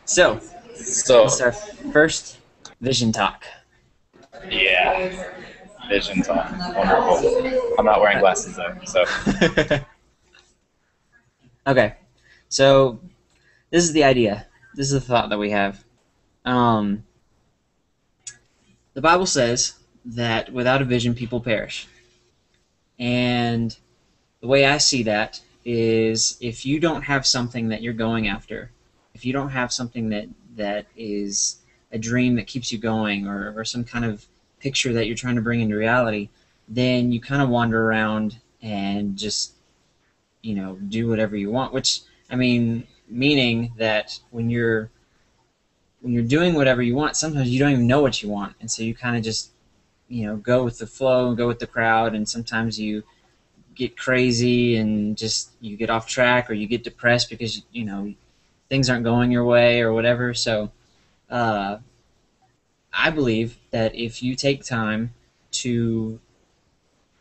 So, So, this is our first vision talk. yeah, vision talk. Wonderful. I'm not wearing glasses though, so Okay, so this is the idea. This is the thought that we have. Um, the Bible says that without a vision, people perish. And the way I see that is if you don't have something that you're going after, if you don't have something that is a dream that keeps you going or some kind of picture that you're trying to bring into reality, then you kind of wander around and just, do whatever you want, which, I mean, meaning that when you're doing whatever you want, sometimes you don't even know what you want. And so you kind of just, go with the flow, go with the crowd. And sometimes you get crazy and just you get off track or you get depressed because things aren't going your way or whatever. So uh, I believe that if you take time to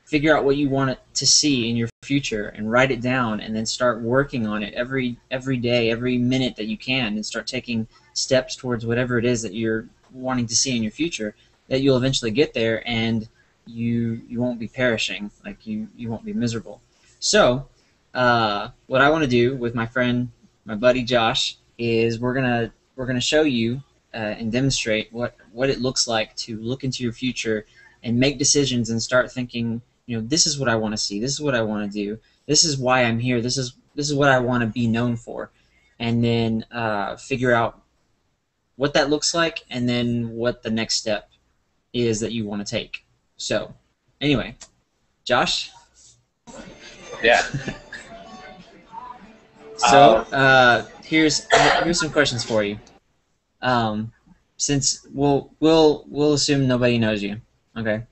figure out what you want it to see in your future and write it down and then start working on it every day, every minute that you can, and start taking steps towards whatever it is that you're wanting to see in your future, that you'll eventually get there, and you won't be perishing, like you won't be miserable. So what I want to do with my friend, my buddy Josh, is we're gonna show you and demonstrate what it looks like to look into your future and make decisions and start thinking, this is what I want to see, this is what I want to do, this is why I'm here, this is what I want to be known for, and then figure out what that looks like, and then what the next step is that you want to take. So, anyway, Josh. yeah. So here's some questions for you. Since we'll assume nobody knows you, okay?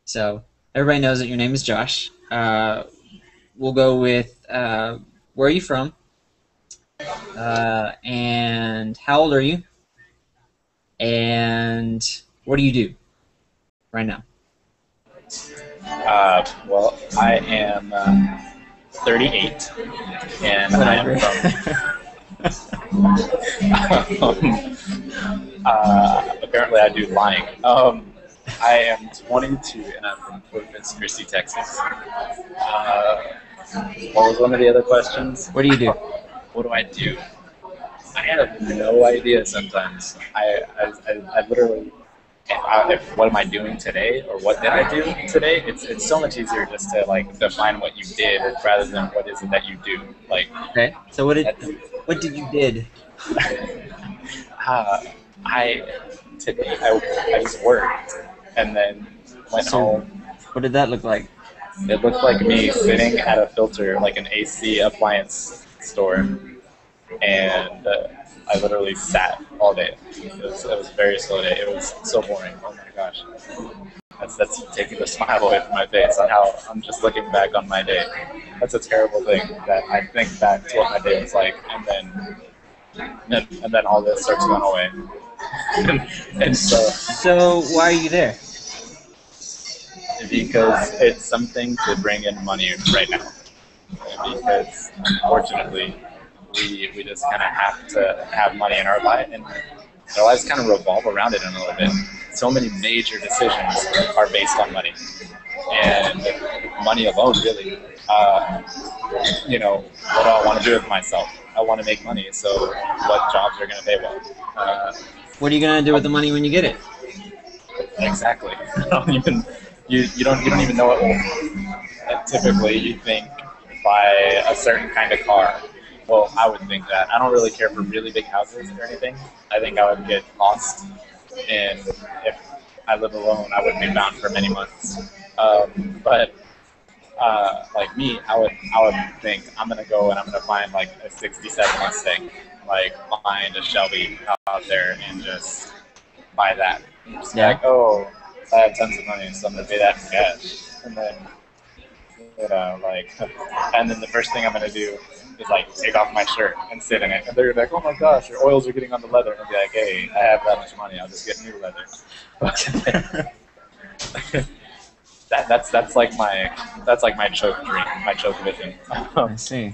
So everybody knows that your name is Josh. We'll go with where are you from, and how old are you, and what do you do right now? Well, I am 38, and I am from. Apparently, I do lying. I am 22, and I'm from Corpus Christi, Texas. What was one of the other questions? What do you do? What do I do? I have no idea sometimes. I literally, if what am I doing today or what did I do today, it's so much easier just to like define what you did rather than what is it that you do. Like, Okay. So what did you did? I just worked and then went home. What did that look like? It looked like me sitting at a filter, like an AC appliance store, and I literally sat all day. It was a very slow day. It was so boring. Oh my gosh. That's taking the smile away from my face on how I'm just looking back on my day. That's a terrible thing that I think back to what my day was like, and then all this starts going away. and So why are you there? Because it's something to bring in money right now. Because unfortunately, we just kind of have to have money in our life, and our lives kind of revolve around it in a little bit. So many major decisions are based on money, and money alone, really. What do I want to do with myself? I want to make money, so what jobs are going to pay well? What are you gonna do with the money when you get it? Exactly. You don't even know it. Typically, you think buy a certain kind of car. Well, I would think that. I don't really care for really big houses or anything. I think I would get lost, and if I live alone, I wouldn't be bound for many months. But like me, I would think I'm gonna go and I'm gonna find like a '67 Mustang, like find a Shelby out there and just buy that. Just be like, oh, I have tons of money, so I'm gonna pay that in cash, and then and then the first thing I'm gonna do is like take off my shirt and sit in it, and they're like, oh my gosh, your oils are getting on the leather, and I'll be like, hey, I have that much money, I'll just get new leather. that's like my choke dream, my choke vision. I see.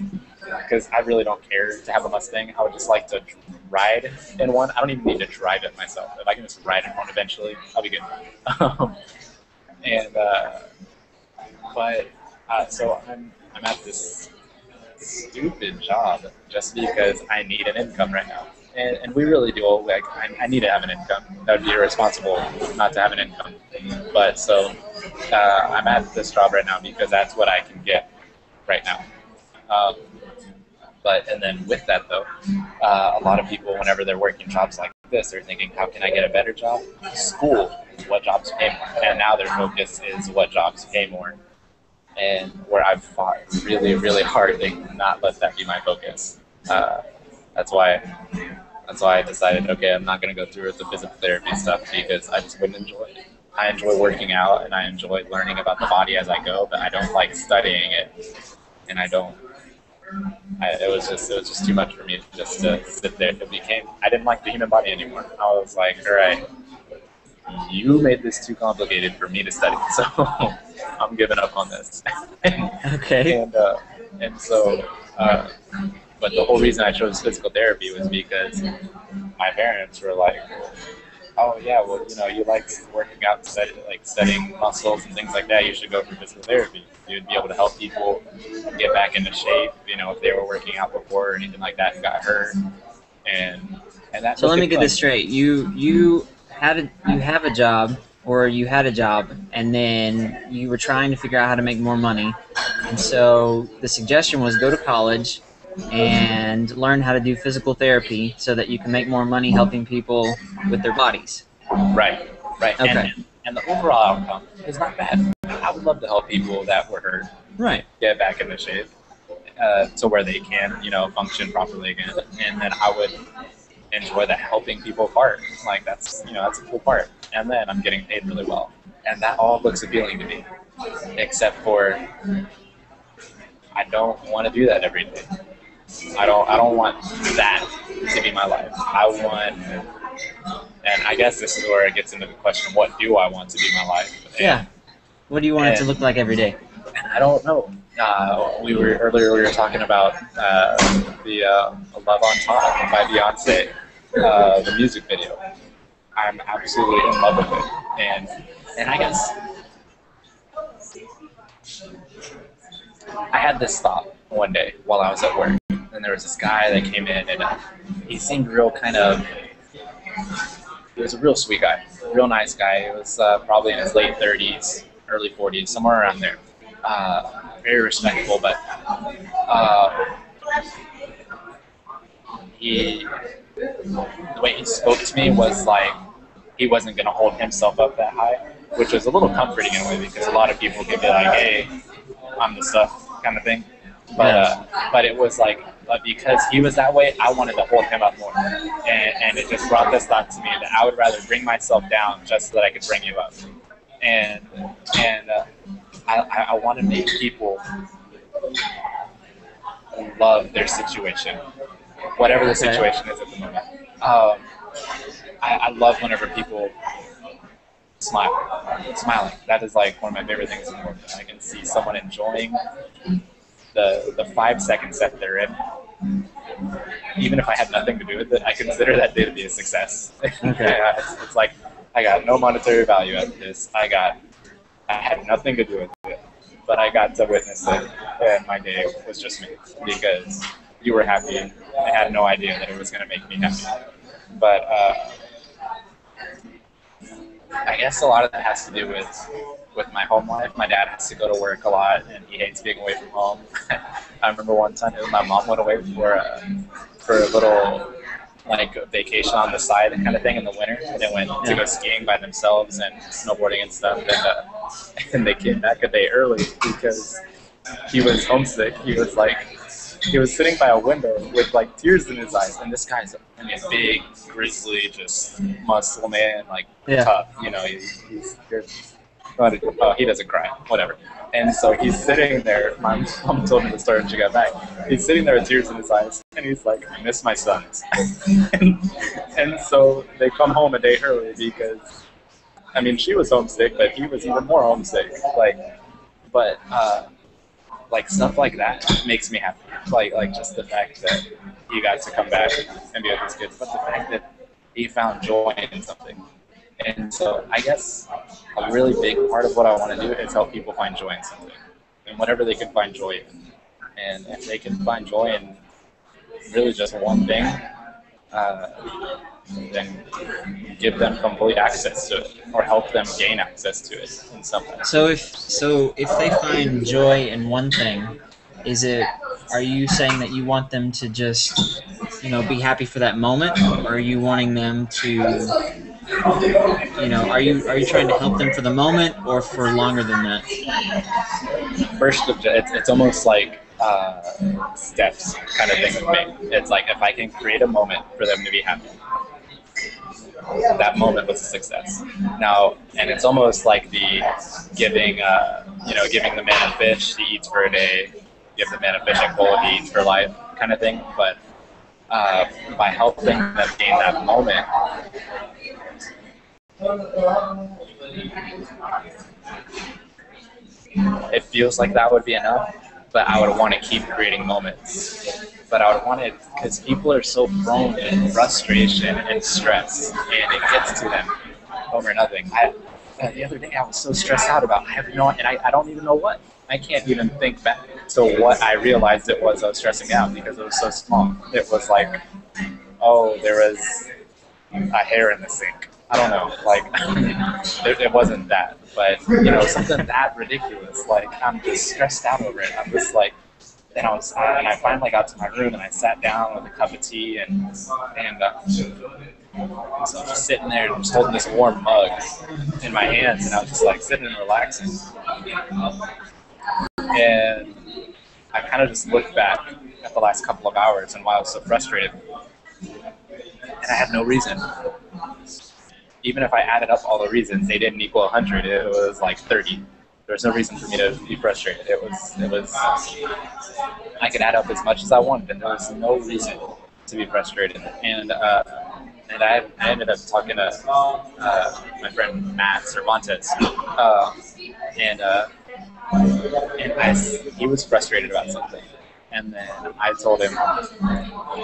because I really don't care to have a Mustang. I would just like to ride in one. I don't even need to drive it myself. If I can just ride in one eventually, I'll be good. Um, and but so I'm at this stupid job just because I need an income right now. And we really do. Like, I need to have an income. That would be irresponsible not to have an income. But so I'm at this job right now because that's what I can get right now. Um, and then with that though, a lot of people, whenever they're working jobs like this, they're thinking, how can I get a better job? School, what jobs pay more? And now their focus is what jobs pay more. And where I've fought really, really hard to not let that be my focus. That's why I decided, okay, I'm not going to go through with the physical therapy stuff because I just wouldn't enjoy it. I enjoy working out and I enjoy learning about the body as I go, but I don't like studying it, and it was just too much for me just to sit there. I didn't like the human body anymore. I was like, all right, you made this too complicated for me to study, so I'm giving up on this. Okay. And so, but the whole reason I chose physical therapy was because my parents were like, oh yeah, well, you like working out, studying muscles and things like that. You should go for physical therapy. You'd be able to help people get back into shape. If they were working out before or anything like that and got hurt. And that. So let me get this straight. You have a job, or you had a job, and then you were trying to figure out how to make more money. And so the suggestion was go to college and learn how to do physical therapy so that you can make more money helping people with their bodies. Right. Okay. And the overall outcome is not bad. I would love to help people that were hurt Right. get back into shape to where they can, function properly again. And then I would enjoy the helping people part. Like that's a cool part. And then I'm getting paid really well. And that all looks appealing to me. Except for I don't want to do that every day. I don't want that to be my life. And I guess this is where it gets into the question, what do I want to be my life? Yeah. What do you want it to look like every day? I don't know. We were talking about the Love on Top by Beyonce, the music video. I'm absolutely in love with it. And I guess I had this thought one day while I was at work. And there was this guy that came in, and he seemed he was a real sweet guy, real nice guy. He was probably in his late 30s, early 40s, somewhere around there. Very respectful, but the way he spoke to me was like he wasn't going to hold himself up that high, which was a little comforting in a way because a lot of people could be like, hey, I'm the stuff kind of thing. But it was like, because he was that way, I wanted to hold him up more. And it just brought this thought to me that I would rather bring myself down just so that I could bring you up. And I want to make people love their situation, whatever the situation is at the moment. I love whenever people smiling. That is like one of my favorite things in the world. I can see someone enjoying the 5 seconds that they're in. Even if I had nothing to do with it, I consider that day to be a success. Okay. It's like I got no monetary value out of this. I had nothing to do with it, but I got to witness it, and my day was just me because you were happy. I had no idea that it was going to make me happy. But I guess a lot of that has to do with my home life. My dad has to go to work a lot, and he hates being away from home. I remember one time my mom went away for a little vacation on the side kind of thing in the winter. And they went to go skiing by themselves and snowboarding and stuff. And they came back a day early because he was homesick. He was sitting by a window with tears in his eyes. And this guy's a big, grizzly, just muscle man, tough. He doesn't cry, whatever. And so he's sitting there. My mom told me the story when she got back. He's sitting there with tears in his eyes, and he's like, I miss my sons. and so they come home a day early because, she was homesick, but he was even more homesick. like stuff like that makes me happy. Like just the fact that he got to come back and be with his kids, but the fact that he found joy in something. And so I guess a really big part of what I want to do is help people find joy in something, and whatever they can find joy in. And if they can find joy in really just one thing, uh, then give them complete access to it, or help them gain access to it in some way. So if they find joy in one thing, is it are you saying that you want them to just be happy for that moment, or are you wanting them to are you trying to help them for the moment or for longer than that? First, it's almost like steps kind of thing with me. It's like if I can create a moment for them to be happy, that moment was a success. Now, and it's almost like the giving the man a fish, he eats for a day, give the man a fishing pole, he eats for life kind of thing. But by helping them gain that moment, it feels like that would be enough, but I would want to keep creating moments. But I would want it because people are so prone to frustration and stress, and it gets to them over nothing. The other day I was so stressed out about I don't even know what. I can't even think back to what I realized it was I was stressing out because it was so small. It was like, oh, there was a hair in the sink. I don't know, like it wasn't that, but something that ridiculous. Like I'm just stressed out over it. I'm just like, and I finally got to my room and I sat down with a cup of tea and so I was just sitting there and just holding this warm mug in my hands, and I was just like sitting and relaxing. And I kind of just looked back at the last couple of hours and why I was so frustrated, and I had no reason. Even if I added up all the reasons, they didn't equal 100. It was like 30. There was no reason for me to be frustrated. It was. I could add up as much as I wanted, and there was no reason to be frustrated. And I ended up talking to my friend Matt Cervantes, he was frustrated about something. And then I told him,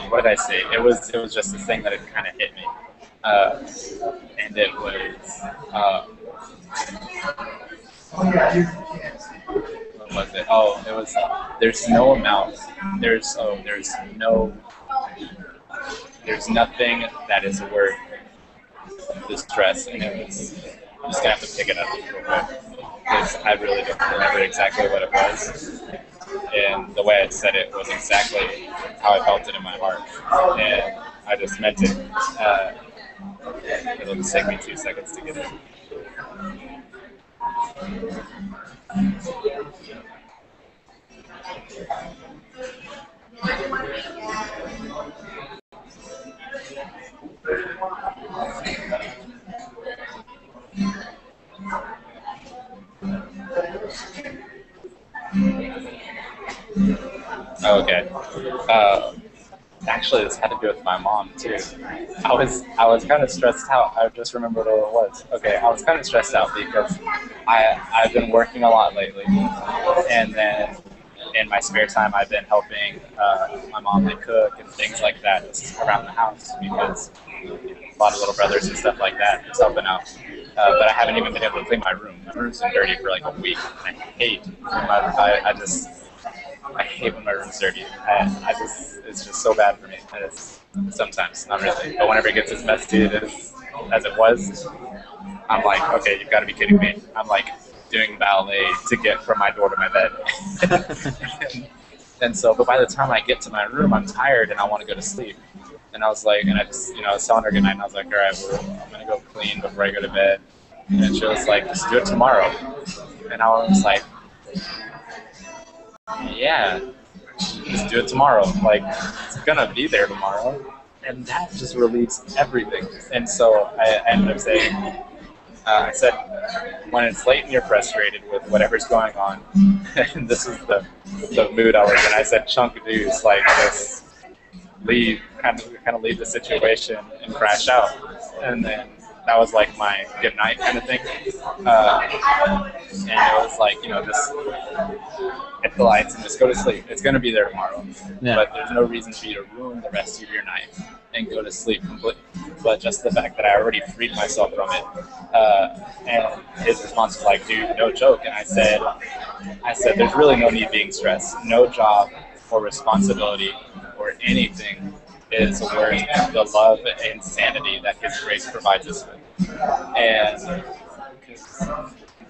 what did I say? It was just this thing that had kind of hit me. And it was, what was it? Oh, it was, there's no amount, there's nothing that is worth the stress. And it was, I'm just going to have to pick it up real quick, because I really don't remember exactly what it was. And the way I said it was exactly how I felt it in my heart. And I just meant it. It'll just take me 2 seconds to get it. Okay. Actually, this had to do with my mom too. I was kind of stressed out. I just remembered what it was. Okay, I was kind of stressed out because I've been working a lot lately, and then in my spare time I've been helping my mom like cook and things like that just around the house because a lot of little brothers and stuff like that, just helping out. But I haven't even been able to clean my room. My room's been dirty for like a week, and I hate I hate when my room's dirty. It's just so bad for me. Sometimes, not really. But whenever it gets as messy as it was, I'm like, okay, you've got to be kidding me. I'm like doing ballet to get from my door to my bed. and so, but by the time I get to my room, I'm tired and I want to go to sleep. And I was like, and I just, I was telling her goodnight, and I was like, all right, I'm going to go clean before I go to bed. And she was like, just do it tomorrow. And I was like, yeah, just do it tomorrow. Like, it's gonna be there tomorrow, and that just relieves everything. And so I ended up saying, I said, when it's late and you're frustrated with whatever's going on, and this is the mood I was in, I said, chunk dudes, like, just leave, kind of leave the situation and crash out. And then that was like my good night kind of thing. And it was like, just hit the lights and just go to sleep. It's going to be there tomorrow. Yeah. But there's no reason for you to ruin the rest of your night and go to sleep completely. But just the fact that I already freed myself from it. And his response was like, dude, no joke. And I said, there's really no need being stressed. No job or responsibility or anything is worth the love and sanity that His grace provides us with. And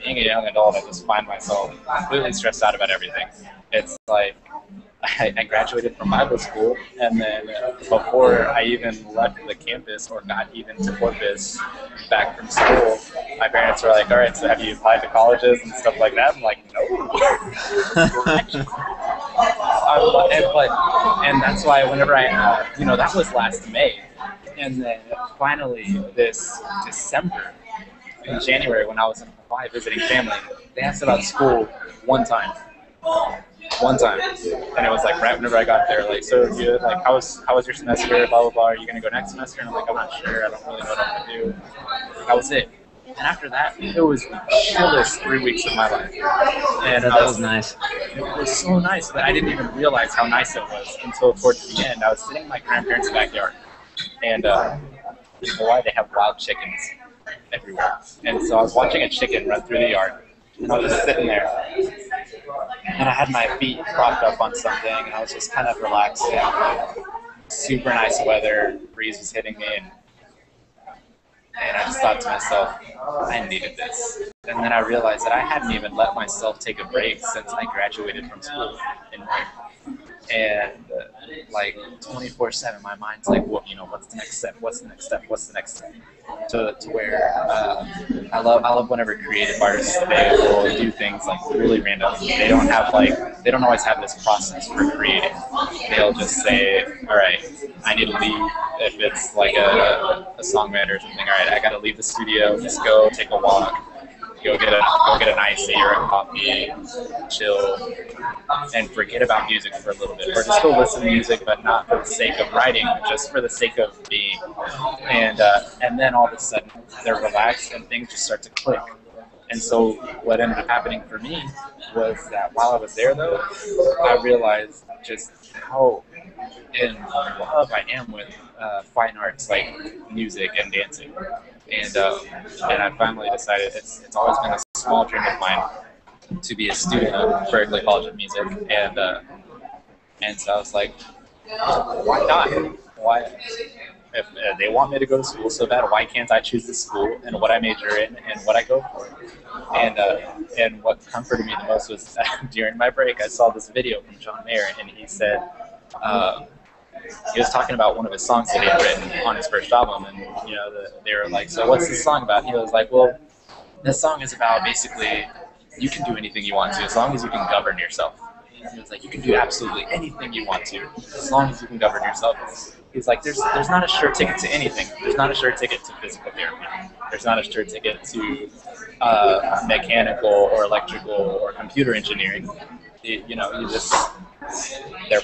being a young adult, I just find myself completely stressed out about everything. It's like I graduated from Bible school, and then before I even left the campus or got even to Corpus back from school, my parents were like, all right, so have you applied to colleges and stuff like that? I'm like, no. And that's why whenever that was last May. And then finally this December, in January, when I was in Hawaii visiting family, they asked about school one time. And it was like right whenever I got there, like, so you like, how was your semester, blah blah blah, are you gonna go next semester? And I'm like, I'm not sure, I don't really know what I'm gonna do. That was it. And after that, it was the chillest 3 weeks of my life. And that was nice. It was so nice, but I didn't even realize how nice it was until towards the end. I was sitting in my grandparents' backyard, and in Hawaii they have wild chickens everywhere. And so I was watching a chicken run through the yard, and I was just sitting there, and I had my feet propped up on something, and I was just kind of relaxing. Super nice weather, breeze was hitting me, and I just thought to myself, I needed this. And then I realized that I hadn't even let myself take a break since I graduated from school in May. And like 24/7, my mind's like, well, what's the next step? What's the next step? What's the next step? To where I love whenever creative artists, they will do things like really random. They don't always have this process for creating. They'll just say, all right, I need to leave. If it's like a songwriter or something, all right, I got to leave the studio. Just go take a walk. Go get an icy or a coffee, chill, and forget about music for a little bit, or just go listen to music, but not for the sake of writing, just for the sake of being. And then all of a sudden they're relaxed and things just start to click. And so what ended up happening for me was that while I was there, though, I realized just how in love I am with fine arts like music and dancing. And I finally decided it's always been a small dream of mine to be a student of Berklee College of Music, and so I was like, why not? Why, if they want me to go to school so bad, why can't I choose the school and what I major in and what I go for? And what comforted me the most was that during my break, I saw this video from John Mayer, and he said. He was talking about one of his songs that he had written on his first album, and they were like, so what's this song about? And he was like, well, this song is about basically you can do anything you want to as long as you can govern yourself. He was like, you can do absolutely anything you want to as long as you can govern yourself. He's like, there's not a sure ticket to anything. There's not a sure ticket to physical therapy. There's not a sure ticket to mechanical or electrical or computer engineering. They're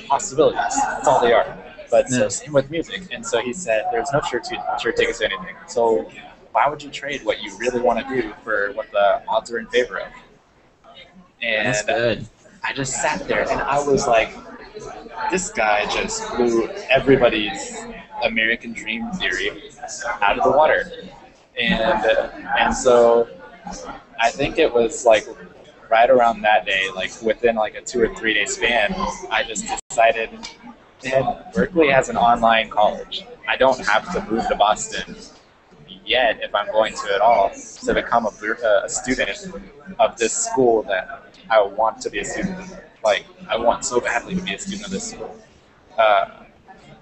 possibilities. That's all they are. But so same with music. And so he said, there's no sure tickets to anything. So why would you trade what you really want to do for what the odds are in favor of? And that's good. I just sat there and I was like, this guy just blew everybody's American dream theory out of the water. And so I think it was like right around that day, like within like a 2 or 3 day span, I just decided, man, Berklee has an online college. I don't have to move to Boston yet, if I'm going to at all, to become a student of this school that I want to be a student of. Like, I want so badly to be a student of this school.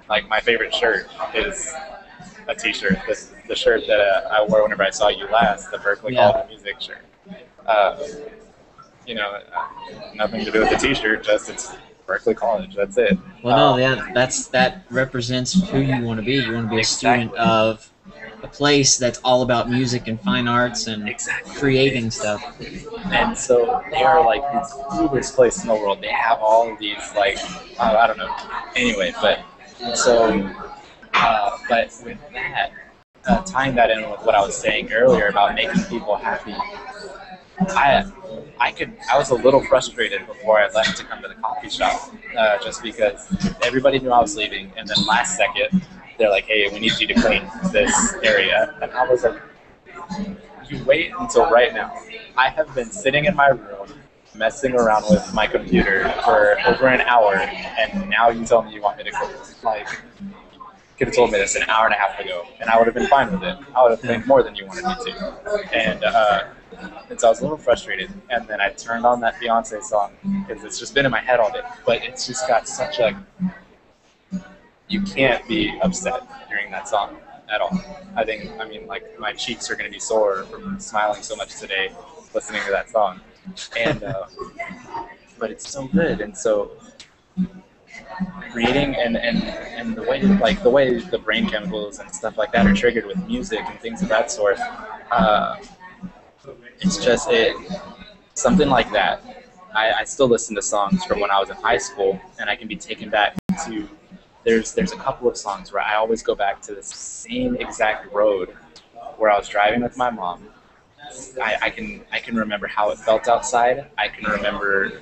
Like, my favorite shirt is a t-shirt, the shirt that I wore whenever I saw you last, the Berklee College of Music shirt. Nothing to do with the t-shirt, just it's Berklee College, that's it. Well, that represents who you want to be. You want to be a student of a place that's all about music and fine arts and creating stuff. And so they are like the coolest place in the world. They have all of these, like, I don't know. Anyway, but with that, tying that in with what I was saying earlier about making people happy, I I was a little frustrated before I left to come to the coffee shop, just because everybody knew I was leaving, and then last second they're like, "Hey, we need you to clean this area," and I was like, "You wait until right now. I have been sitting in my room messing around with my computer for over an hour, and now you tell me you want me to clean." Like, could have told me this an hour and a half ago, and I would have been fine with it. I would have Yeah. cleaned more than you wanted me to. And so I was a little frustrated. And then I turned on that Beyonce song because it's just been in my head all day. But it's just got such a, you can't be upset during that song at all. I mean, like my cheeks are going to be sore from smiling so much today listening to that song. And, but it's so good. And so creating and the way the brain chemicals and stuff like that are triggered with music and things of that sort, uh, it's just something like that. I still listen to songs from when I was in high school, and I can be taken back to. There's a couple of songs where I always go back to the same exact road where I was driving with my mom. I can remember how it felt outside. I can remember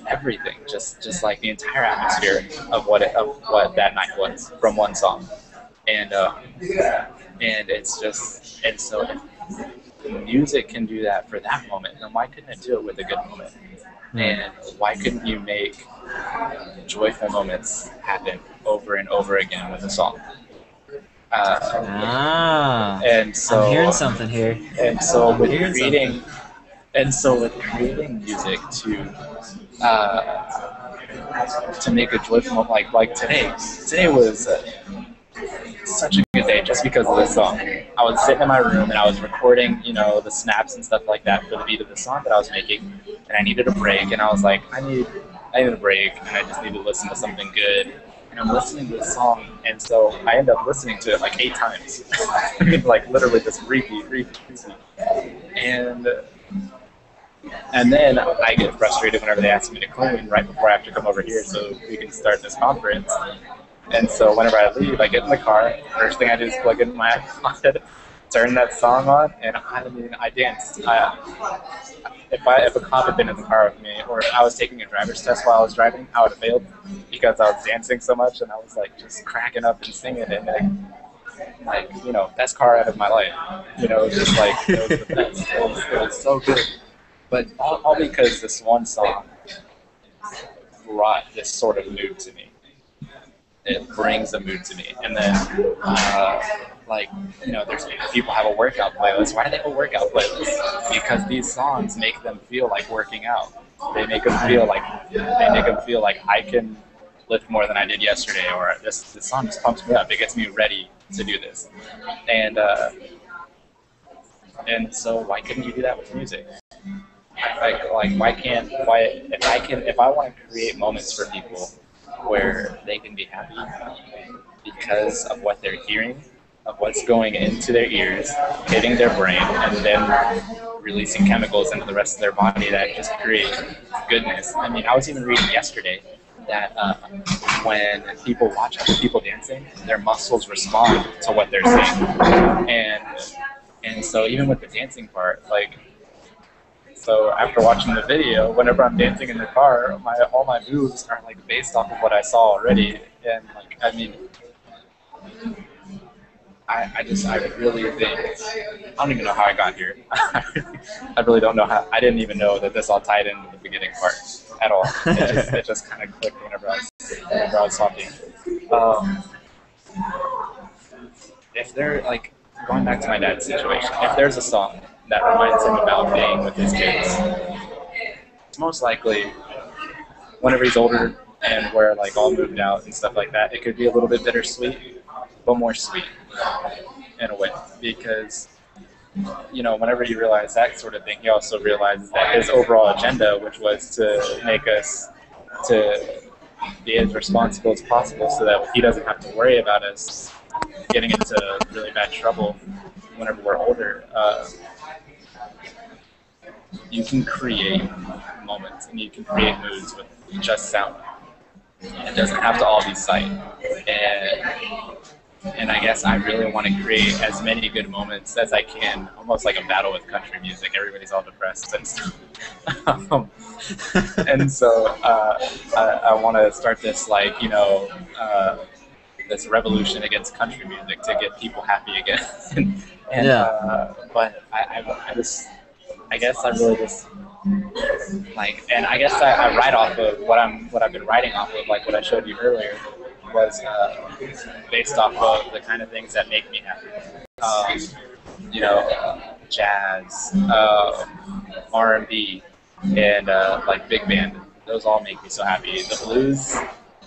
everything, just like the entire atmosphere of what that night was from one song, and it's just and so if the music can do that for that moment, then why couldn't it do it with a good moment? And why couldn't you make joyful moments happen over and over again with a song? Ah, And I'm hearing so something here. and so I'm with hearing creating something. music to make a joyful moment like today was such a good day just because of this song. I was sitting in my room and I was recording, the snaps and stuff like that for the beat of the song that I was making, and I needed a break, and I was like, I need a break, and I just need to listen to something good. And I'm listening to this song, and so I end up listening to it like 8 times. I mean, like literally just repeat. And and then I get frustrated whenever they ask me to clean right before I have to come over here so we can start this conference. And so whenever I leave, I get in the car. First thing I do is plug in my iPod, turn that song on, and I mean, I danced. If a cop had been in the car with me, or if I was taking a driver's test while I was driving, I would have failed because I was dancing so much, and I was like just cracking up and singing, and like best car ride of my life. Just like it was the best. It was so good. But all because this one song brought this sort of mood to me. It brings a mood to me. And then, there's people have a workout playlist. Why do they have a workout playlist? Because these songs make them feel like working out. They make them feel like I can lift more than I did yesterday, or this song just pumps me up. It gets me ready to do this. And and so why couldn't you do that with music? If I want to create moments for people where they can be happy because of what they're hearing, of what's going into their ears, hitting their brain, and then releasing chemicals into the rest of their body that just create goodness. I mean, I was even reading yesterday that when people watch other people dancing, their muscles respond to what they're seeing, and so even with the dancing part, so after watching the video, whenever I'm dancing in the car, all my moves are like based off of what I saw already, and I mean, I really think I don't even know how I got here. I really don't know how. I didn't even know that this all tied into the beginning part at all. It just kind of clicked whenever I was talking. Um, if they're going back to my dad's situation, if there's a song that reminds him about being with his kids, it's most likely whenever he's older and we're all moved out and stuff like that, it could be a little bit bittersweet, but more sweet in a way, because whenever you realize that sort of thing, he also realizes that his overall agenda, which was to make us to be as responsible as possible, so that he doesn't have to worry about us getting into really bad trouble whenever we're older. You can create moments and you can create moods with just sound. It doesn't have to all be sight. And And I guess I really want to create as many good moments as I can, almost like a battle with country music. Everybody's all depressed and stuff. um, and so I want to start this, like, this revolution against country music to get people happy again. Yeah. But I just, I guess I really just like, and I guess I write off of what I've been writing off of, like what I showed you earlier, was based off of the kind of things that make me happy. Jazz, R&B, and like big band. Those all make me so happy. The blues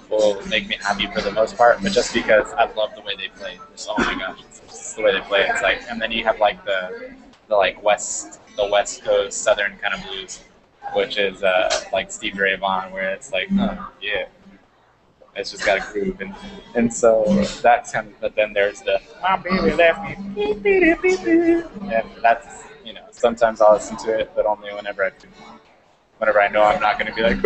will make me happy for the most part, but just because I love the way they play. Oh my gosh, it's just the way they play. It's like, and then you have like the like the West Coast Southern kind of blues, which is like Stevie Ray Vaughan, where it's like, oh, yeah, it's just got a groove, and so that's kind of. But then there's the my baby left me, and that's, sometimes I'll listen to it, but only whenever I know I'm not going to be like.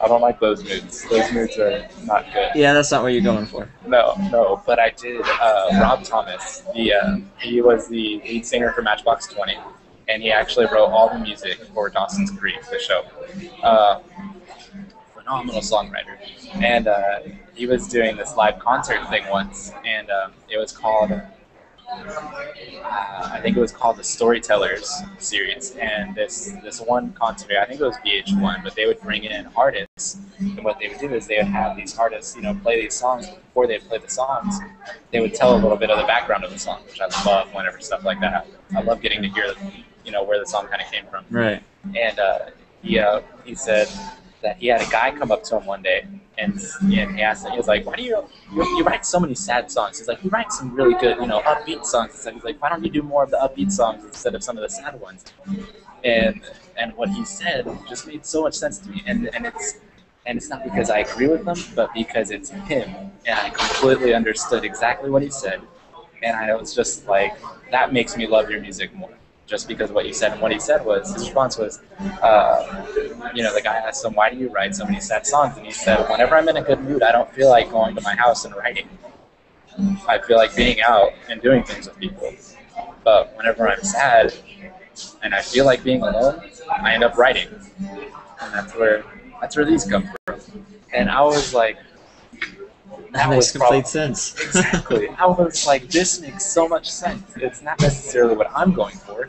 I don't like those moods. Those moods are not good. Yeah, that's not what you're going for. No, no. But I did. Rob Thomas. He was the lead singer for Matchbox 20, and he actually wrote all the music for Dawson's Creek, the show. Phenomenal songwriter, and he was doing this live concert thing once, and it was called. I think it was called the Storytellers series, and this one concert, I think it was VH1, but they would bring in artists, and what they would do is they would have these artists, play these songs. Before they play the songs, they would tell a little bit of the background of the song, which I love whenever stuff like that happens. I love getting to hear, where the song kind of came from. Right. And he said that he had a guy come up to him one day, and he asked him, he was like, why do you write so many sad songs? He's like, you write some really good, upbeat songs. So he's like, why don't you do more of the upbeat songs instead of some of the sad ones? And what he said just made so much sense to me. And it's not because I agree with him, but because it's him, and I completely understood exactly what he said. And I was just like, that makes me love your music more. Just because of what you said. And what he said was, his response was, the guy asked him, why do you write so many sad songs? And he said, whenever I'm in a good mood, I don't feel like going to my house and writing. I feel like being out and doing things with people. But whenever I'm sad and I feel like being alone, I end up writing. And that's where these come from. And I was like, that makes complete sense. Exactly. I was like, this makes so much sense. It's not necessarily what I'm going for,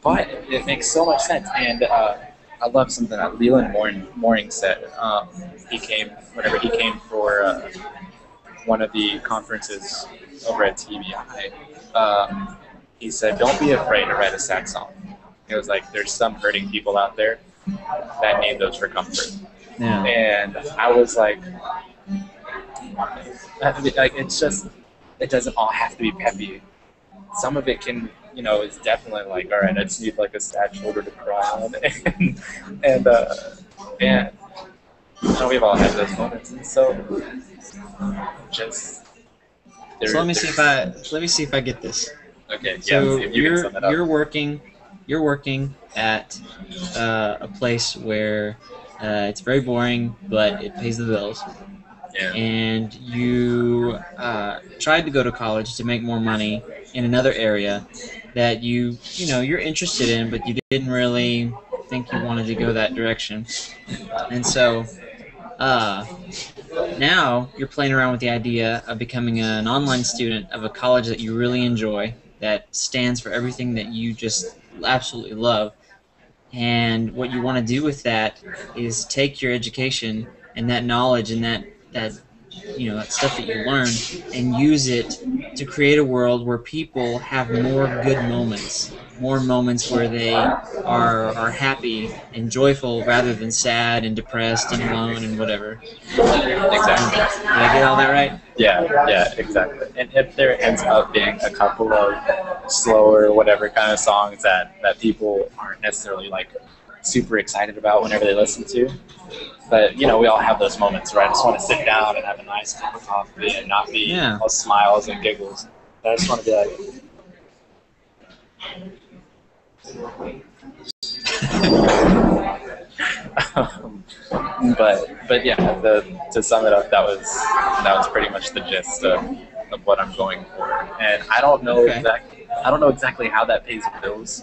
but it makes so much sense. And I love something that Leland Mooring said. He came for one of the conferences over at TBI. He said, don't be afraid to write a sad song. It was like, there's some hurting people out there that need those for comfort. Yeah. And I was like, it's just, it doesn't all have to be peppy. Some of it can, is definitely like, all right, I just need like a sad shoulder to cry on, and we've all had those moments, and so just. So let me see if I get this. Okay. Yeah. So see if you can sum it up. You're working at a place where it's very boring, but it pays the bills. Yeah. And you tried to go to college to make more money in another area that you're interested in, but you didn't really think you wanted to go that direction. And so now you're playing around with the idea of becoming an online student of a college that you really enjoy, that stands for everything that you just absolutely love. And what you want to do with that is take your education and that knowledge and that stuff that you learn and use it to create a world where people have more good moments, more moments where they are happy and joyful rather than sad and depressed and alone and whatever. Exactly. Did I get all that right? Yeah, exactly. And if there ends up being a couple of slower, whatever kind of songs that people aren't necessarily like super excited about whenever they listen to, but we all have those moments where I just want to sit down and have a nice cup of coffee and not be all smiles and giggles. I just want to be like. But yeah, to sum it up, that was pretty much the gist of what I'm going for. And Okay. I don't know exactly how that pays bills,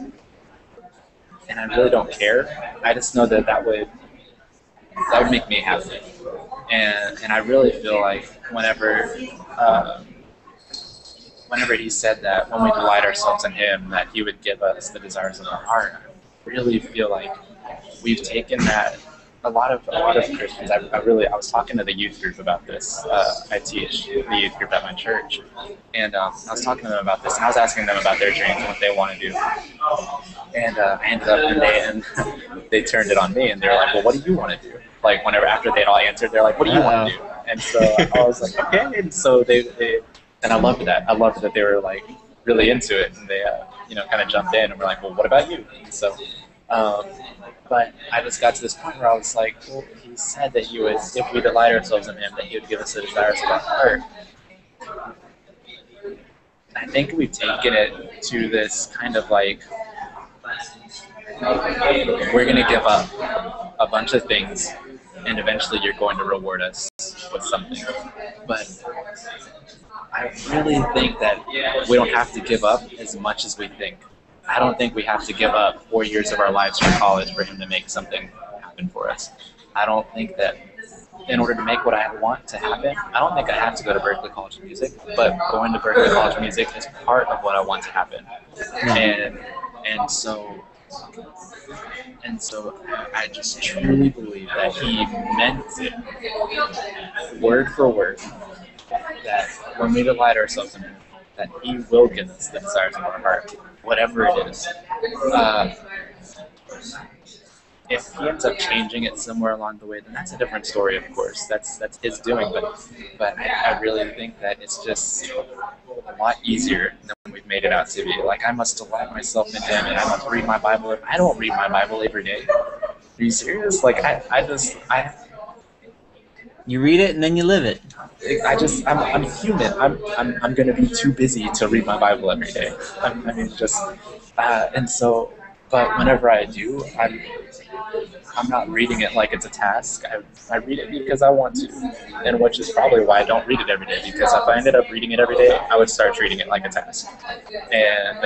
and I really don't care. I just know that that would make me happy, and I really feel like uh, whenever he said that when we delight ourselves in him, that he would give us the desires of our heart. I really feel like we've taken that. A lot of Christians. I was talking to the youth group about this. I teach the youth group at my church, and I was talking to them about this, and I was asking them about their dreams and what they want to do. And I ended up one day, and they turned it on me, and they were like, "Well, what do you want to do?" Like whenever after they'd all answered, they're like, "What do you want Uh to do?" And so I was like, "Okay." And so they and I loved that. I loved that they were like really into it, and they kind of jumped in and were like, "Well, what about you?" And so, um, but I just got to this point where I was like, "Well, he said that he would, if we delight ourselves in him, that he would give us the desires of our heart." I think we've taken it to this kind of like we're going to give up a bunch of things, and eventually you're going to reward us with something. But I really think that we don't have to give up as much as we think. I don't think we have to give up 4 years of our lives for college for him to make something happen for us. I don't think that in order to make what I want to happen, I don't think I have to go to Berklee College of Music, but going to Berklee College of Music is part of what I want to happen. yeah. And and so and so I just truly believe that he meant it word for word, that when we delight ourselves in him, that he will give us the desires of our heart, whatever it is. Uh, if he ends up changing it somewhere along the way, then that's a different story, of course. That's his doing, but I really think that it's just a lot easier than we've made it out to be. Like I must delight myself in him, and I must read my Bible. I don't read my Bible every day. Are you serious? Like You read it and then you live it. I'm human. I'm gonna be too busy to read my Bible every day. I mean, just and so, but whenever I do, I'm not reading it like it's a task. I read it because I want to, and which is probably why I don't read it every day. Because if I ended up reading it every day, I would start treating it like a task. And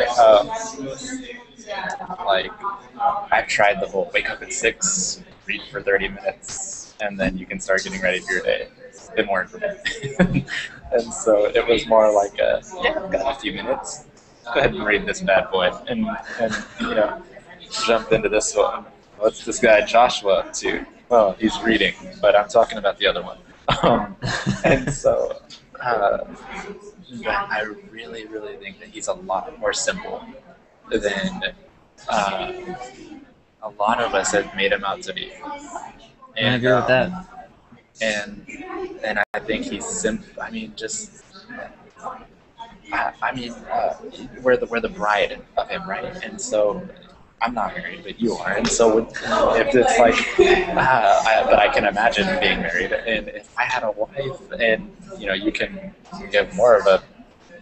like I've tried the whole wake up at 6, read for 30 minutes, and then you can start getting ready for your day. It didn't work for me. And so it was more like I've got a few minutes. Go ahead and read this bad boy, and jump into this one. What's this guy Joshua up to? Oh, he's reading, but I'm talking about the other one. Um, and so, but I really, really think that he's a lot more simple than uh, a lot of us have made him out to be. I And agree with that. and and I think he's simple. I mean, just we're the bride of him, right? And so I'm not married, but you are, and so if it's like, but I can imagine being married, and if I had a wife, and you can give more of a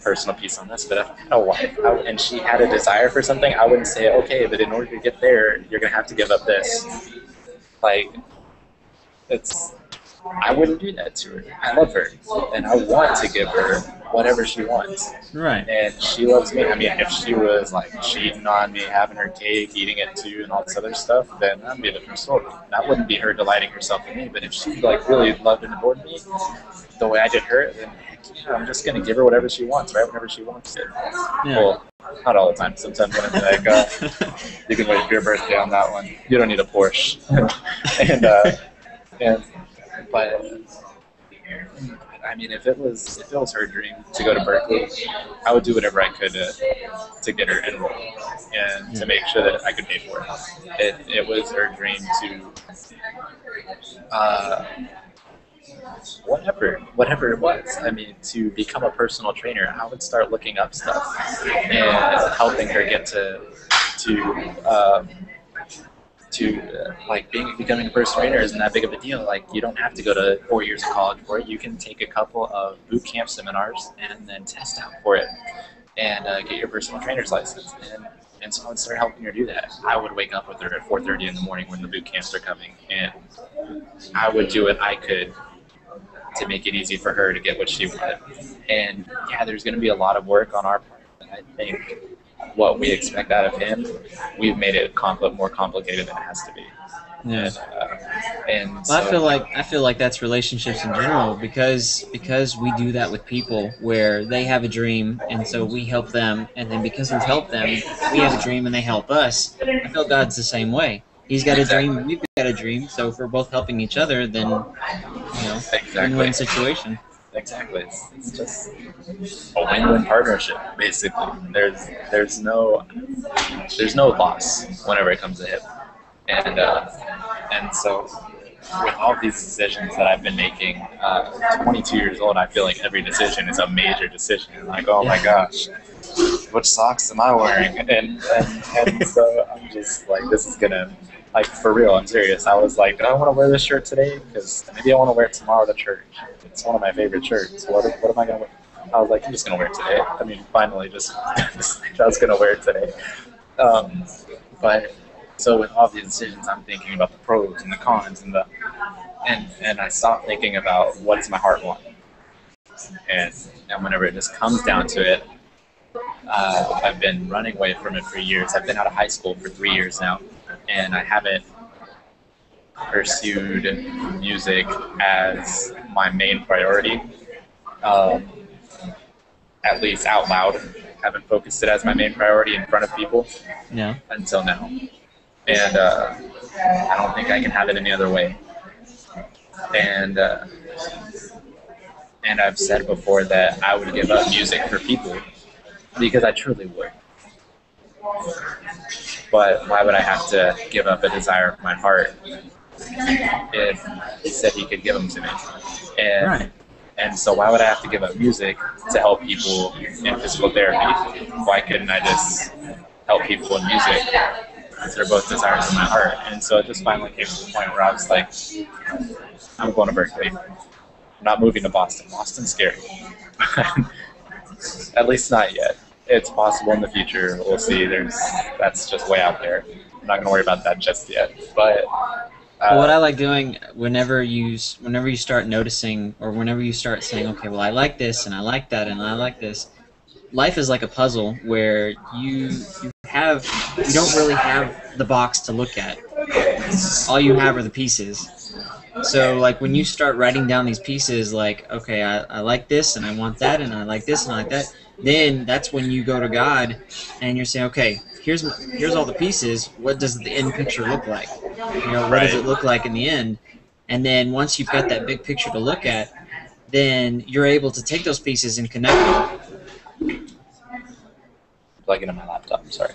personal piece on this, but if I had a wife and she had a desire for something, I wouldn't say, okay, but in order to get there, you're gonna have to give up this. Like, it's I wouldn't do that to her. I love her, and I want to give her whatever she wants. Right. And she loves me. I mean, if she was like cheating on me, having her cake, eating it too, and all this other stuff, then that'd be a different story. That wouldn't be her delighting herself in me. But if she like really loved and adored me the way I did her, then heck yeah, I'm just gonna give her whatever she wants, right? Whenever she wants it. Yeah. Well, not all the time. Sometimes when I'm like, you can wait for your birthday on that one. You don't need a Porsche. and but I mean, if it was her dream to go to Berklee, I would do whatever I could to get her enrolled and to make sure that I could pay for it. It was her dream to uh, whatever it was. I mean, to become a personal trainer, I would start looking up stuff and helping her get like becoming a personal trainer isn't that big of a deal. Like you don't have to go to 4 years of college for it. You can take a couple of boot camp seminars and then test out for it and get your personal trainer's license. And so I would start helping her do that. I would wake up with her at 4:30 in the morning when the boot camps are coming, and I would do what I could to make it easy for her to get what she wanted. And yeah, there's going to be a lot of work on our part. But I think what we expect out of him, we've made it more complicated than it has to be. Yeah. And Well, so, I feel like that's relationships in general because we do that with people where they have a dream and so we help them, and then because we've helped them, we have a dream and they help us. I feel God's the same way. He's got a exactly, dream, we've got a dream. So if we're both helping each other, then exactly, win-win situation. exactly. It's just a win-win partnership, basically. There's no loss whenever it comes to him. And so with all these decisions that I've been making, 22 years old, I feel like every decision is a major decision. Like, oh my gosh, which socks am I wearing? And so I'm just like, this is gonna, like, for real, I'm serious. I was like, do I want to wear this shirt today? Because maybe I want to wear it tomorrow to church. It's one of my favorite shirts. What am I gonna wear? I was like, I'm just gonna wear it today. I mean, finally, just I was gonna wear it today. But so with all these decisions, I'm thinking about the pros and the cons and I stopped thinking about what does my heart want. And whenever it just comes down to it, I've been running away from it for years. I've been out of high school for 3 years now, and I haven't pursued music as my main priority, at least out loud. Haven't focused it as my main priority in front of people until now. And I don't think I can have it any other way. And I've said before that I would give up music for people because I truly would. But why would I have to give up a desire of my heart if he said he could give them to me? And so why would I have to give up music to help people in physical therapy? Why couldn't I just help people in music? Because they're both desires of my heart. And so it just finally came to the point where I was like, I'm going to Berkeley. I'm not moving to Boston. Boston's scary. At least not yet. It's possible in the future. We'll see. That's just way out there. I'm not going to worry about that just yet. But what I like doing whenever you start noticing, or whenever you start saying, okay, well, I like this and I like that and I like this. Life is like a puzzle where you don't really have the box to look at. All you have are the pieces. So like when you start writing down these pieces, like, okay, I like this and I want that and I like this and I like that, then that's when you go to God and you're saying, okay, here's all the pieces. What does the end picture look like? What does it look like in the end? And then once you've got that big picture to look at, then you're able to take those pieces and connect them. Plug it in my laptop. I'm sorry.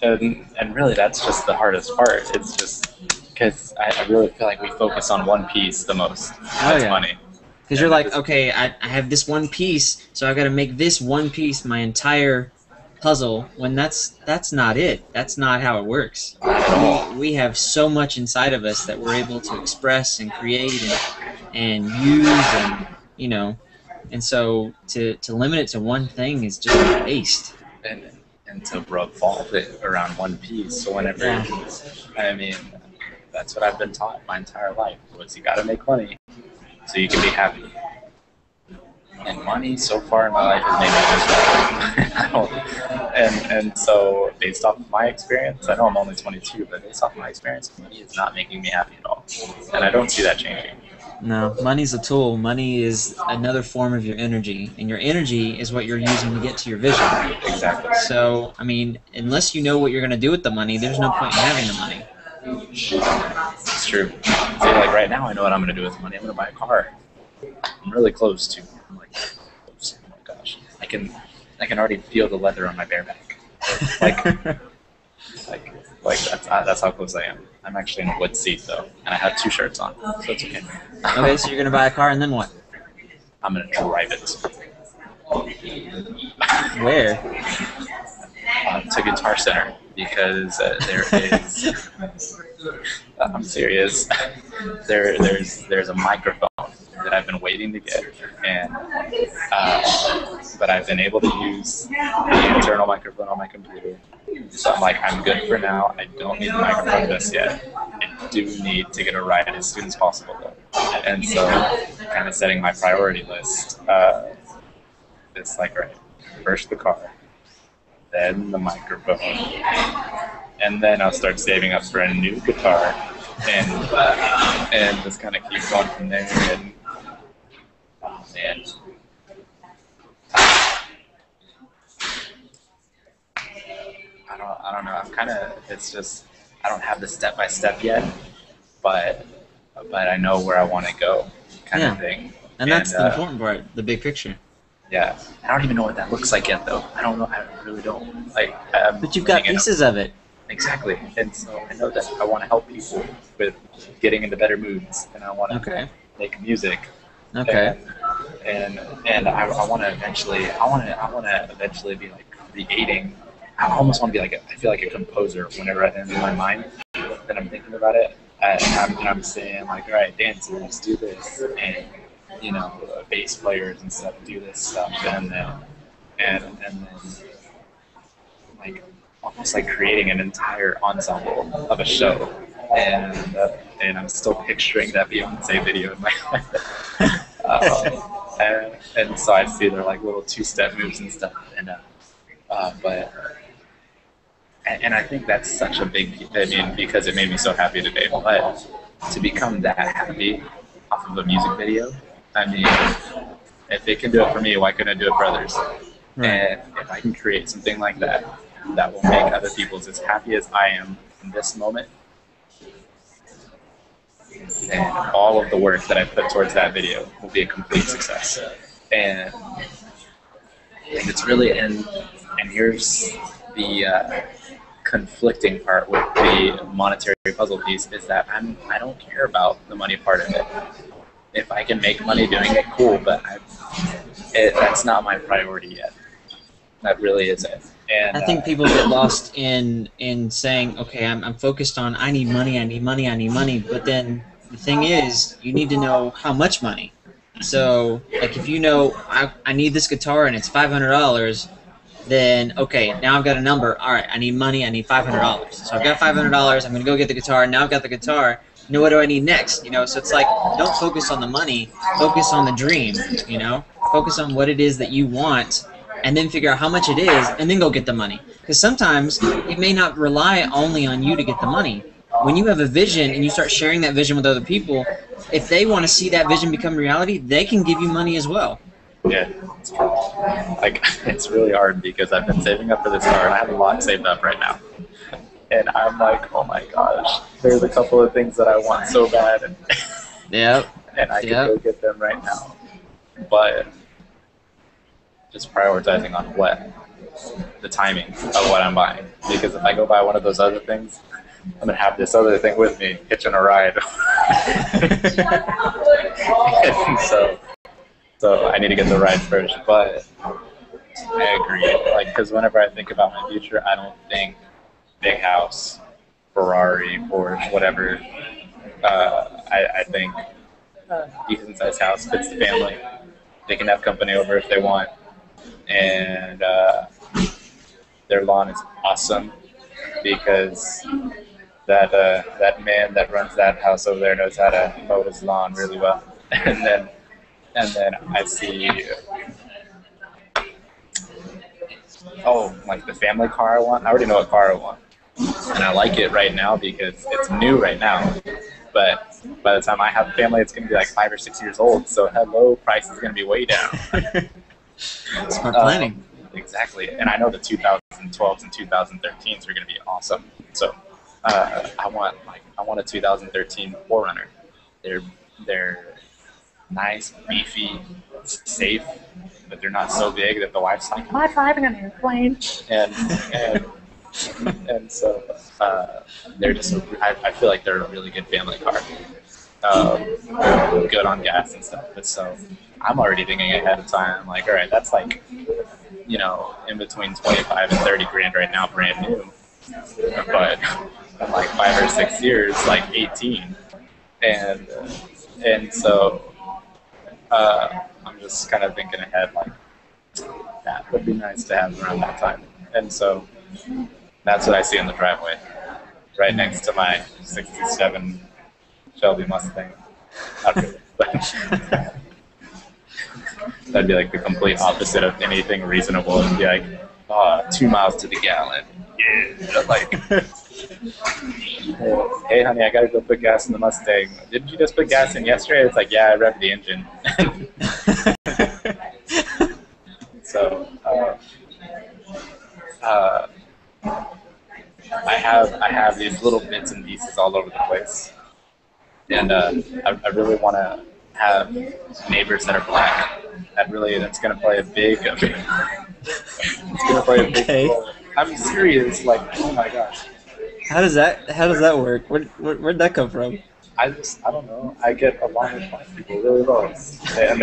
And really, that's just the hardest part. It's just because I really feel like we focus on one piece the most. That's money. Because you're like, okay, I have this one piece, so I've got to make this one piece my entire puzzle. When that's not it. That's not how it works. We have so much inside of us that we're able to express and create and use and and so to limit it to one thing is just a waste. And to revolve it around one piece. So whenever, I mean, that's what I've been taught my entire life, was you got to make money so you can be happy. And money so far in my life has made me miserable. and so based off of my experience, I know I'm only 22, but based off of my experience, money is not making me happy at all. And I don't see that changing. No, money's a tool. Money is another form of your energy, and your energy is what you're using to get to your vision. Exactly. So, I mean, unless you know what you're going to do with the money, there's no point in having the money. It's true. See, like right now, I know what I'm going to do with the money. I'm going to buy a car. I'm really close to. I'm like, close. Oh my gosh, I can already feel the leather on my bare back. Like that's how close I am. I'm actually in a wood seat though, and I have 2 shirts on, so it's okay. Okay, so you're gonna buy a car and then what? I'm gonna drive it. Where? To Guitar Center, because there is. I'm serious. There's a microphone that I've been waiting to get, and but I've been able to use the internal microphone on my computer. So I'm like, I'm good for now. I don't need the microphone just yet. I do need to get a ride as soon as possible, though. And so, kind of setting my priority list. It's like, right, first the car, then the microphone, and then I'll start saving up for a new guitar, and just kind of keep going from there. And oh man, I don't know. I'm kind of. It's just I don't have the step by step yet, but I know where I want to go, kind of thing. And that's the important part, the big picture. Yeah, I don't even know what that looks like yet, though. I don't know. I really don't. Like, but you've got pieces of it. Exactly, and so I know that I want to help people with getting into better moods, and I want to make music. Okay. And I want to eventually. I want to eventually be like creating. I almost want to be like I feel like a composer whenever I'm in my mind, and I'm thinking about it. I'm saying like, all right, dancers do this, and bass players and stuff do this stuff, and then like almost like creating an entire ensemble of a show, and I'm still picturing that Beyonce video in my head. And so I see their like little two-step moves and stuff, and I think that's such a big. I mean, because it made me so happy today, but to become that happy off of a music video. I mean, if they can do it for me, why couldn't I do it for others? Right. And if I can create something like that, that will make other people as happy as I am in this moment, and all of the work that I put towards that video will be a complete success. And it's really, and here's the conflicting part with the monetary puzzle piece is that I don't care about the money part of it. If I can make money doing it, cool, but that's not my priority yet. That really isn't. And I think people get lost in saying, okay, I'm focused on I need money, but then the thing is, you need to know how much money. So, like, if you know I need this guitar and it's $500, then okay, now I've got a number. All right, I need money. I need $500. So I've got $500. I'm gonna go get the guitar. Now I've got the guitar. What do I need next? So it's like, don't focus on the money, focus on the dream, focus on what it is that you want, and then figure out how much it is, and then go get the money. Because sometimes it may not rely only on you to get the money. When you have a vision and you start sharing that vision with other people, if they want to see that vision become reality, they can give you money as well. Yeah, it's true. Like, it's really hard because I've been saving up for this car, and I have a lot saved up right now. And I'm like, oh my gosh, there's a couple of things that I want so bad, and and I can go get them right now. But just prioritizing on the timing of what I'm buying. Because if I go buy one of those other things, I'm gonna have this other thing with me, hitching a ride. And so I need to get the ride first. But I agree, like, because whenever I think about my future, I don't think big house, Ferrari, Porsche, whatever. I think decent sized house fits the family. They can have company over if they want, and their lawn is awesome because that man that runs that house over there knows how to mow his lawn really well. And then I see. Like the family car I want. I already know what car I want. And I like it right now because it's new right now. But by the time I have a family, it's going to be like 5 or 6 years old. So hello, price is going to be way down. Smart planning. Exactly. And I know the 2012s and 2013s are going to be awesome. So I want a 2013 4Runner. They're nice, beefy, safe, but they're not so big that the wife's like, "Am I driving an airplane?" And so they're just. I feel like they're a really good family car. Good on gas and stuff. But so I'm already thinking ahead of time. I'm like, all right, that's like, in between 25 and 30 grand right now, brand new. But in like 5 or 6 years, like 18, and so I'm just kind of thinking ahead, like that would be nice to have around that time. And so that's what I see in the driveway, right next to my '67 Shelby Mustang. Not really, but that'd be like the complete opposite of anything reasonable. It'd be like, 2 miles to the gallon. Yeah, like, hey honey, I gotta go put gas in the Mustang. Didn't you just put gas in yesterday? It's like, yeah, I revved the engine. So uh, I have these little bits and pieces all over the place, and I really want to have neighbors that are black. That's gonna play a big it's gonna play a big Okay. role. I'm serious, like, oh my gosh. How does that work? Where'd that come from? I don't know. I get along with black people really well, and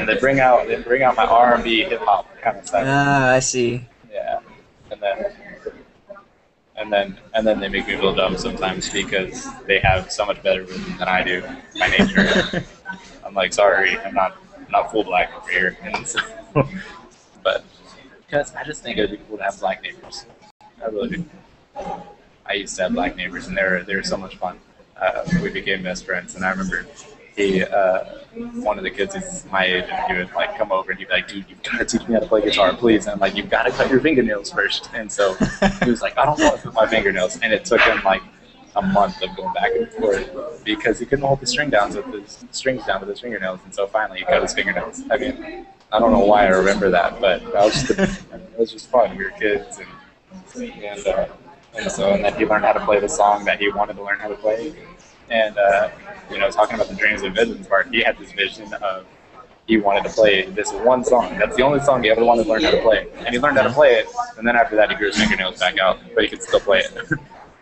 they bring out my R&B hip hop kind of stuff. Ah, I see. Yeah, and then and then they make me feel dumb sometimes because they have so much better rhythm than I do by nature. I'm like, sorry, I'm not full black over here. And so, but because I just think it'd be cool to have black neighbors. I really do. I used to have black neighbors, and they were so much fun. We became best friends, and I remember one of the kids is my age, and he would like come over and he'd be like, "Dude, you've got to teach me how to play guitar, please." And I'm like, "You've got to cut your fingernails first." And so he was like, "I don't want to cut my fingernails," and it took him like a month of going back and forth because he couldn't hold the strings down with his fingernails, and so finally he cut his fingernails. I mean, I don't know why I remember that, but it was just fun. We were kids, and and then he learned how to play the song that he wanted to learn how to play. And talking about the dreams and visions part, he had this vision of he wanted to play this one song. That's the only song he ever wanted to learn how to play, and he learned how to play it. And then after that, he grew his fingernails back out, but he could still play it.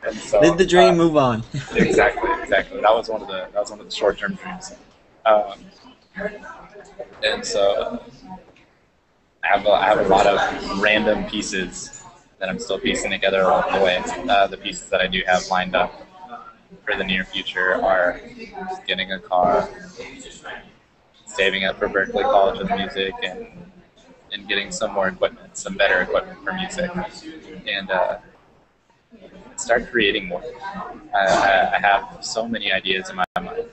And so, Did the dream move on? exactly. That was one of the short-term dreams. Um, and so I have a lot of random pieces that I'm still piecing together along the way. The pieces that I do have lined up for the near future are getting a car, saving up for Berkeley College of Music, and getting some more equipment, some better equipment for music, and start creating more. I have so many ideas in my mind,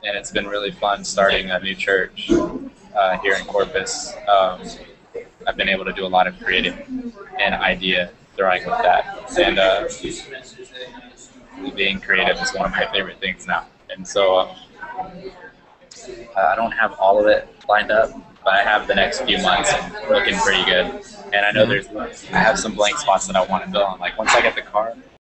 and it's been really fun starting a new church here in Corpus. I've been able to do a lot of creative and idea throwing with that, and being creative is one of my favorite things now. And so I don't have all of it lined up, but I have the next few months looking pretty good. And I know Yeah. I have some blank spots that I want to fill in. Like once I get the car,